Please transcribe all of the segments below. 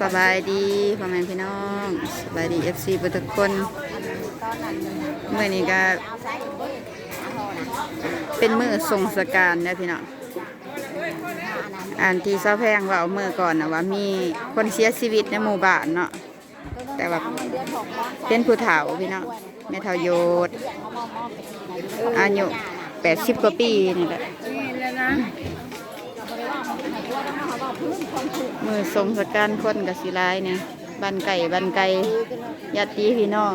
สบายดีพ่อแม่พี่น้องสบายดีFCทุกคนเมื่อนี้ก็เป็นมื้อสงกรานต์นะพี่น้องอันที่ซาแพงว่าเอามื้อก่อนนะว่ามีคนเสียชีวิตในหมู่บ้านเนาะแต่ว่าเป็นผู้เฒ่าพี่น้องแม่เฒ่าโยดอายุ80กว่าปีนี่แหละมือสงกรานต์คนกับสิลายเนี่ยบันไก่ญาติพี่น้อง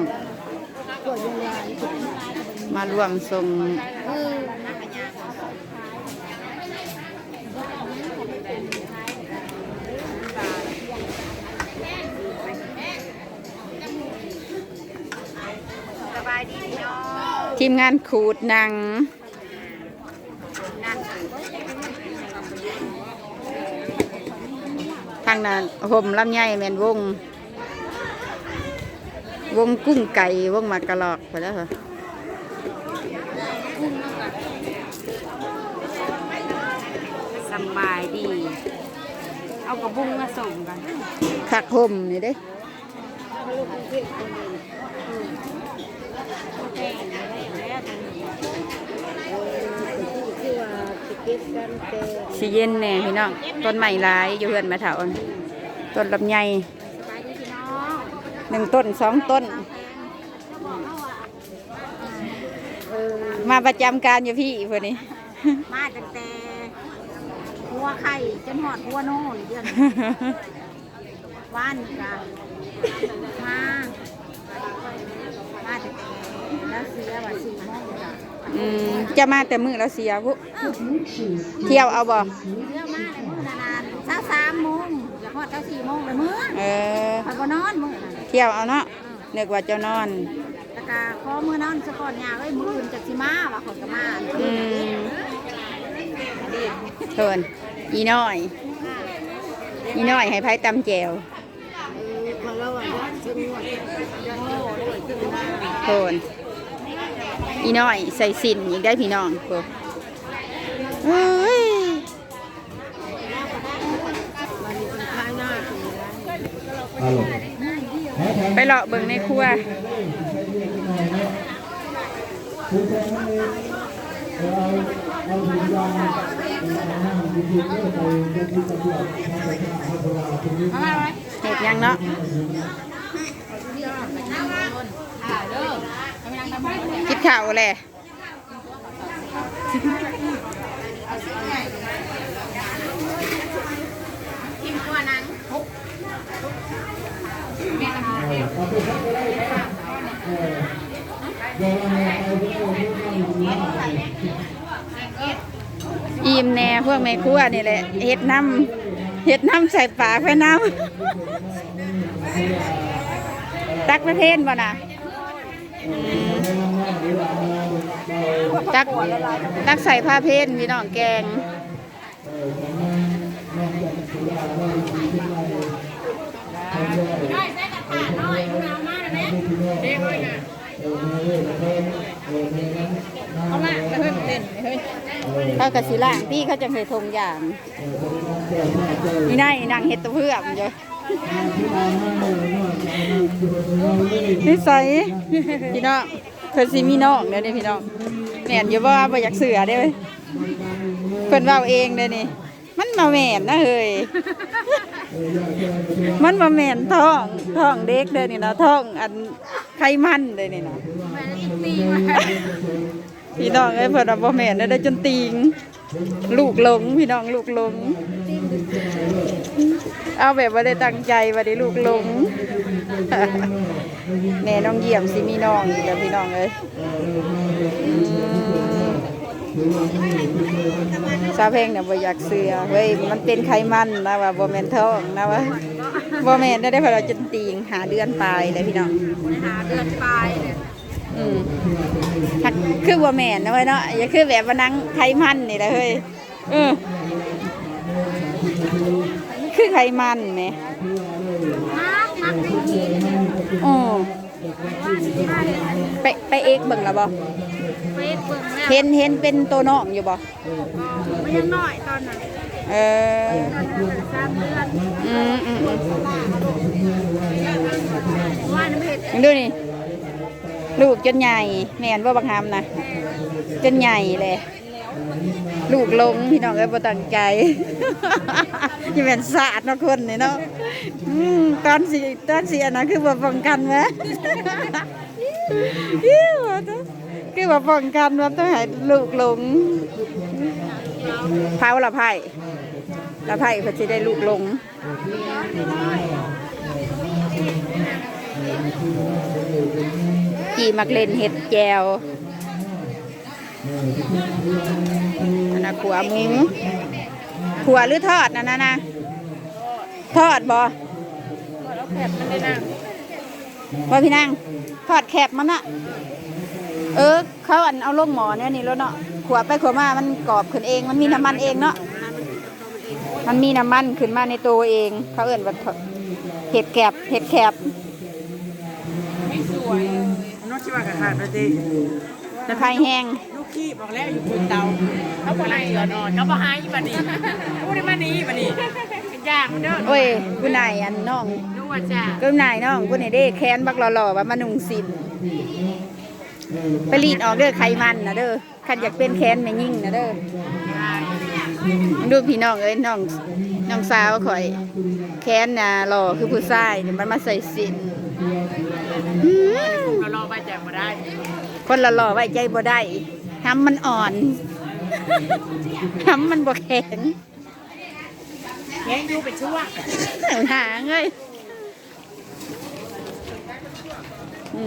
มาร่วมส่งทีมงานขูดหนังทางนั้นห่มลำไยแมนวงกุ้งไก่วงมากระลอกไปแล้วเหรอสบายดีเอากระบุ้งมาส่งกันถักห่มนี่เด้สีเย็นแน่พี่น้องต้นใหม่ลายอยู่เฮือนมาเถาต้นลำไย1 ต้น 2 ต้นมาประจำการอยู่พี่พอนี้มาตั้งแต่หัวไข่จนหอดหัวโน่นเดือนวันกันมาตั้งแต่แล้วเสียว่า4 โมงจะมาแต่มื้อแล้วเสียพุเที่ยวเอาบ่เที่ยวมาในมื้อนานๆ3 โมงอย่าฮอด4 โมงเลยมื้อเขาบ่นอนมื้อเที่ยวเอาเนาะนึกว่าจะนอนแล้วก็ขอมื้อนอนซะก่อนยาเอ้ยมื้ออื่นจักสิมาว่าเขาก็มาเพิ่นอีน้อยให้ไผตำแจ่วเพิ่นอีน้อยใส่สินอีกได้พี่น้องโอ้ยไปเลาะเบิ่งในครัวเห็ดยังเนาะคิดข่าวแหละอิ่มแน่พวกแม่ครัวนี่แหละเฮ็ดน้ำใส่ปากไปน้ำตักประเทศบ่นะตักใส่ผ้าเพนพี่น้องแกงเอาละเฮ้ยเล่นเฮ้ยเขากระสีล่างพี่เขาจะเคยทงอย่างนี่นางเห็ดตัวเพื่อมเยอะนิสัยพี่น้องเพิ่นสิมีน้องเด้อนี่พี่น้องแม่นอยู่บ่อยากเสือเด้อเพิ่นเว้าเองเด้อนี่มันมาแม่นนะเฮ้ยมันมาแม่นท้องเด็กเด้อนี่นะท้องอันไขมันเด้อนี่นะพี่น้องเอ้ยเพิ่นว่าบ่แม่นได้จนติงลูกหลงพี่น้องลูกหลงเอาแบบว่าได้ตั้งใจว่าได้ลูกหลงแม่น้องเยี่ยมสิมีน้องอีกแล้วพี่น้องเอ้ยซาเพลงเนี่ยบ่อยากเสือเฮ้ยมันเป็นไขมันนะว่าบ่แม่นท้องนะว่าบ่แม่นได้เพราะเราจนติงหาเดือนปลายเลยพี่น้องหาเดือนปลายเนี่ยคือว่าแม่นนะเว้ยเนาะอย่าคือแบบว่านั่งไขมันนี่แหละเฮ้ยคือไขมันไหมไปเอกเบิ่งแล้วบ่เห็นเป็นตัวน้องอยู่บ่ไม่ยังน้อยตอนนั้น เออมึงดูนี่ลูกจนใหญ่แม่นว่าบังคับนะจนใหญ่เลยลูกลงพี่น้องเอ้ยบ่ตั้งใจยังเป็นศาสตร์เนาะคนนี่เนาะตอนสิอันนั้นคือบ่ป้องกันไหมคือบ่ป้องกันว่าต้องให้ลูกลงเผาละไผ่เพื่อจะได้ลูกลงกี่มักเล่นเห็ดแจวอันนั้นขัวหมูขัวหรือทอดนะทอดบ่พี่นางทอดแคบมันอะเขาเอาลงหมอเนี่ยนี่แล้วเนาะขัวไปขัวมามันกรอบขึ้นเองมันมีน้ำมันเองเนาะมันมีน้ำมันขึ้นมาในตัวเองเขาเอิ่นว่าเห็ดแคบไม่สวยนอกจากว่ากระถางไปดิ ตะไคร้แห้งลูกขี้บอกแล้วอยู่บนเตาเขาบอกอะไรอ่อนเขาบอกให้บัดนี้พูดได้มานี้บัดนี้เป็นยากมันเด้อโอ้ยกูนายอันน้องดูว่าจ้ากูนายน้องกูนี่เด้แค้นบักหล่อๆว่ามานุ่งสินไปรีดออกเด้อไขมันนะเด้อคันอยากเป็นแค้นแม่ยิ่งนะเด้อดูพี่น้องเอ้ยน้องสาวข่อยแค้นน่ะหล่อคือผู้ชายมันมาใส่สินเรารอใบแจกมาได้คนละหล่อไว้ใจบ่ได้ทำมันอ่อนทำมันบ่แข็งอยู่เป็นช่วงหาเงยน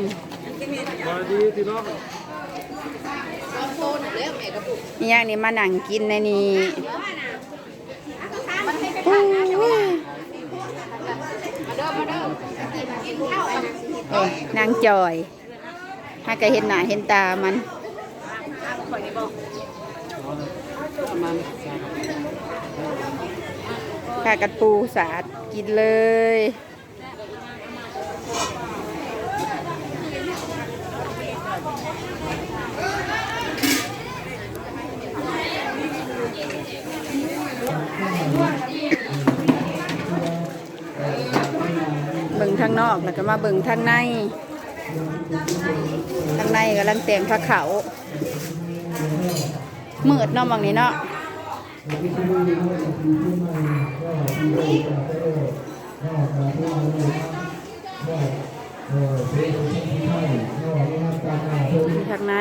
ี่ย่างนี้มานั่งกินในนี้นางจอยถ้าก็เห็นหน้าเห็นตามันข้ากัดปูสาดกินเลยเบิ่งทางนอกแล้วก็มาเบิ่งทางในกำลังแต่งผ้าขาวมืดเนาะบางนี้เนาะทางใน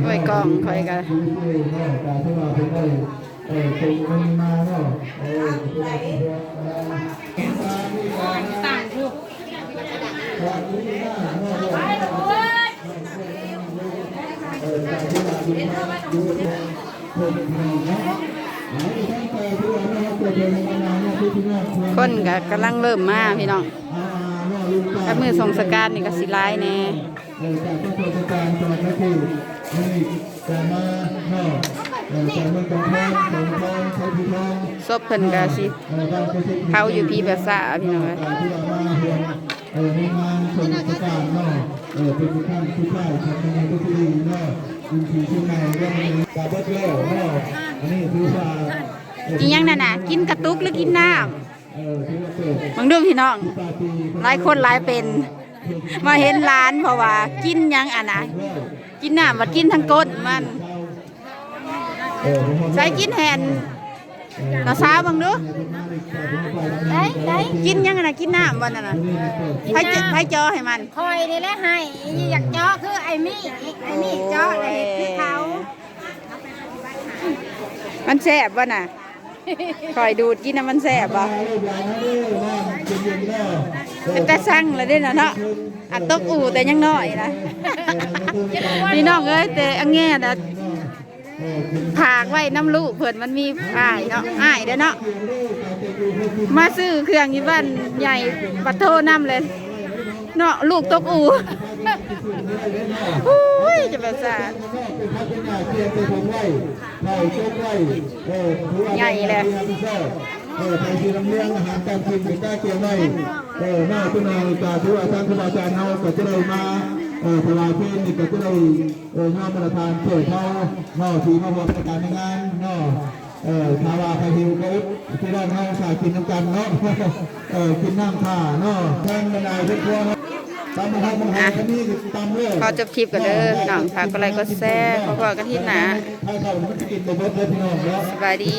โอ้ยกล้องคอยกันต่างทุกคนก็กำลังเริ่มมาพี่น้องถ้ามือส่งสการนี่ก็สิร้ายแน่ศพเพิ่นก็สิเขาอยู่พี่ภาษาพี่น้องในงานส่งสการเนาะเป็นท่านผู้ใหญ่ทำในพิธีเนาะยินดีที่ไหนก็มีการเบิดเล่เนาะอันนี้คือว่ากินยังนั่นน่ะกินกระตุกหรือกินน้ำมึงดูพี่น้องหลายคนหลายเป็นมาเห็นร้านเพราะว่ากินยังอ่ะนะกินน้ำมากินทั้งก้นมันใช้กินแหนตาสาวบังดูได้กินยังน่ะกินน้ำวันน่ะให้จอให้มันคอยนี่แหละให้อยากเจาะคือไอ้มี่เจาะอะไรคือเขามันแซ่บวะน่ะคอยดูดกินนะมันแซ่บวะเป็นแต่สั่งเลยด้วยนะเนาะอัดตกอู่แต่ยังน้อยนะพี่น้องเอ้ยแต่อังแง่นะผากไว้น้ำลูกเผื่อมันมีอ้ายเนาะอ้ายเด้อเนาะมาซื้อเครื่องยี่บ้านใหญ่ปัดโทน้ำเลยเนาะลูกตกอู่จะแบบสาใหญ่เลย แม่พี่น้องจากที่ว่าท่านครูบาอาจารย์เราก็จะได้มาถวายเพลงนี่ก็จะได้งานประธานเปิดเขาที่มาร่วมในการในงานถ้าว่าใครหิวก็ที่ด้านห้องสายกินน้ำกันกินน้ำข่าแทงกระไดทุกคนตามมาทำมาหาที่นี่ตามเลย พอจบคลิปกันเด้อพี่น้องฝากกดไลค์กดแชร์พอๆกันที่หนา ให้เขามันกินไปเบิดเลยพี่น้องเนาะ สบายดี